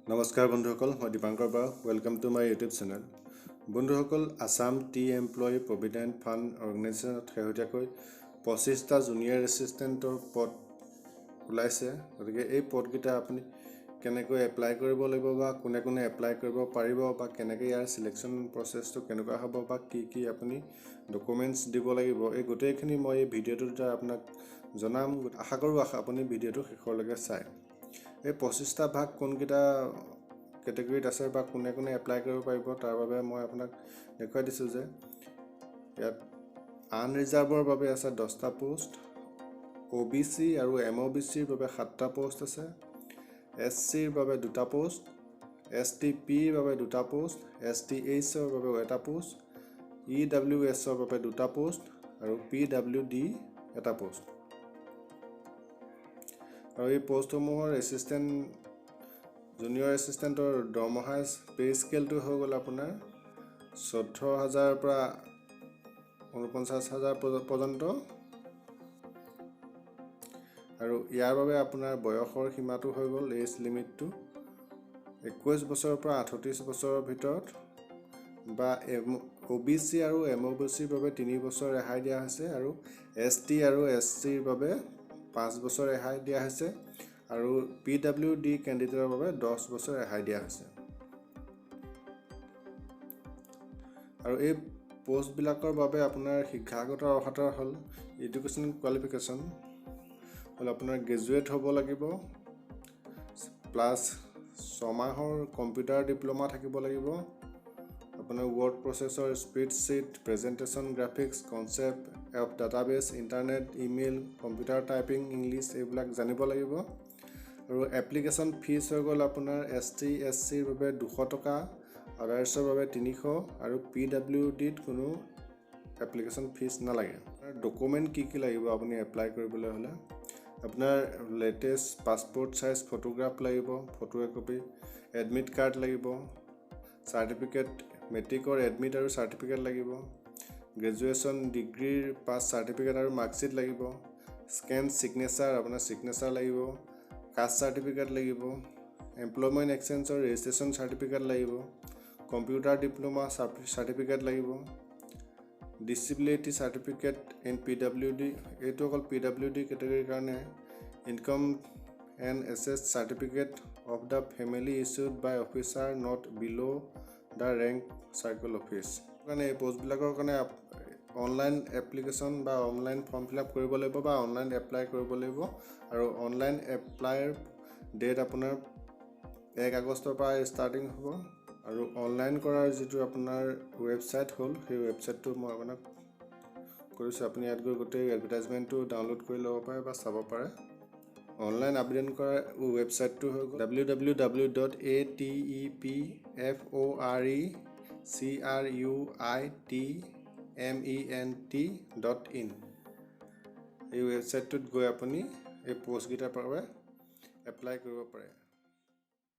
নমস্কাৰ বন্ধুসকল, মই Dipankar Bora. Welcome to my YouTube channel. বন্ধুসকল, Assam tea employee provident fund অৰ্গেনাইজেশ্যনত শেহতীয়াকৈ 25টা জুনিয়ৰ এছিষ্টেণ্টৰ পদ ওলাইছে। গতিকে এই পদকেইটা আপুনি কেনেকৈ এপ্লাই কৰিব লাগিব বা কোনে কোনে এপ্লাই কৰিব পাৰিব বা কেনেকৈ ইয়াৰ চিলেকশ্যন প্ৰচেছটো কেনেকুৱা হ'ব বা কি আপুনি ডকুমেণ্টছ দিব লাগিব, এই গোটেইখিনি মই এই ভিডিঅ'টোৰ দ্বাৰা আপোনাক জনাম। আশা কৰোঁ আপুনি ভিডিঅ'টো শেষলৈকে চায়। এই 25টা ভাগ কোনকেইটা কেটেগৰীত আছে বা কোনে কোনে এপ্লাই কৰিব পাৰিব তাৰ বাবে মই আপোনাক দেখুৱাই দিছোঁ যে ইয়াত আনৰিজাৰ্ভৰ বাবে আছে 10টা পোষ্ট, OBC আৰু MOBCৰ বাবে 7টা পোষ্ট আছে, SCৰ বাবে 2টা পোষ্ট, STPৰ বাবে 2টা পোষ্ট, STHৰ বাবে 1টা পোষ্ট, EWSৰ বাবে 2টা পোষ্ট আৰু PWD 1টা পোষ্ট। আৰু এই পোষ্টসমূহৰ জুনিয়ৰ এছিষ্টেণ্টৰ দৰমহা পে স্কেলটো হৈ গ'ল আপোনাৰ 14,000 পৰা 49,000 পৰ্যন্ত। আৰু ইয়াৰ বাবে আপোনাৰ বয়সৰ সীমাটো হৈ গ'ল এজ লিমিটটো 21 বছৰৰ পৰা 38 বছৰৰ ভিতৰত, বা OBC আৰু MOBCৰ বাবে 3 বছৰ ৰেহাই দিয়া হৈছে আৰু ST আৰু SCৰ বাবে 5 বছৰ ৰেহাই দিয়া হৈছে আৰু PWD কেণ্ডিডেটৰ বাবে 10 বছৰ ৰেহাই দিয়া হৈছে। আৰু এই পোষ্টবিলাকৰ বাবে আপোনাৰ শিক্ষাগত অৰ্হতা হ'ল এডুকেশ্যনেল কোৱালিফিকেশ্যন হ'ল আপোনাৰ গ্ৰেজুৱেট হ'ব লাগিব, প্লাছ 6 মাহৰ কম্পিউটাৰ ডিপ্ল'মা থাকিব লাগিব। আপোনাৰ word processor, spreadsheet, presentation, graphics, concept of database, internet, email, computer typing, English এইবিলাক জানিব লাগিব। আৰু এপ্লিকেশ্যন ফিজ হৈ গ'ল আপোনাৰ ST SCৰ বাবে 200 টকা, আদাৰ্ছৰ বাবে 300 আৰু PWDত কোনো এপ্লিকেশ্যন ফিজ নালাগে। ডকুমেণ্ট কি লাগিব আপুনি এপ্লাই কৰিবলৈ হ'লে? আপোনাৰ লেটেষ্ট পাছপৰ্ট চাইজ ফটোগ্ৰাফ লাগিব, ফটো একপি, এডমিট কাৰ্ড লাগিব, চাৰ্টিফিকেট, মেট্ৰিকৰ এডমিট আৰু চাৰ্টিফিকেট লাগিব, গ্ৰেজুৱেশ্যন ডিগ্ৰীৰ পাছ চাৰ্টিফিকেট আৰু মাৰ্কশ্বিট লাগিব, স্কেন ছিগনেচাৰ, আপোনাৰ ছিগনেচাৰ লাগিব, কাষ্ট চাৰ্টিফিকেট লাগিব, এমপ্লয়মেণ্ট এক্সচেঞ্জৰ ৰেজিষ্ট্ৰেশ্যন চাৰ্টিফিকেট লাগিব, কম্পিউটাৰ ডিপ্ল'মা চাৰ্টিফিকেট লাগিব, ডিছেবিলিটি চাৰ্টিফিকেট ইন PWD, এইটো অকল PWD কেটেগৰীৰ কাৰণে, ইনকাম এণ্ড এছেছ certificate of the family issued by officer not below' the rank circle office. কাৰণে এই পোষ্টবিলাকৰ কাৰণে অনলাইন এপ্লিকেশ্যন বা অনলাইন ফৰ্ম ফিল আপ কৰিব লাগিব বা অনলাইন এপ্লাই কৰিব লাগিব। আৰু অনলাইন এপ্লাইৰ ডেট আপোনাৰ 1 আগষ্টৰ পৰা ষ্টাৰ্টিং হ'ব। আৰু অনলাইন কৰাৰ যিটো আপোনাৰ ৱেবছাইট হ'ল, সেই ৱেবছাইটটো মই আপোনাক কৰিছোঁ। আপুনি ইয়াত গৈ গোটেই এডভাৰটাইজমেণ্টটো ডাউনলোড কৰি ল'ব পাৰে বা চাব পাৰে। অনলাইন আবেদন কৰাৰ ৱেবছাইটটো হৈ গ'ল www.atepfruitment.in। এই ৱেবছাইটটোত গৈ আপুনি এই পোষ্টকেইটাৰ বাবে এপ্লাই কৰিব পাৰে।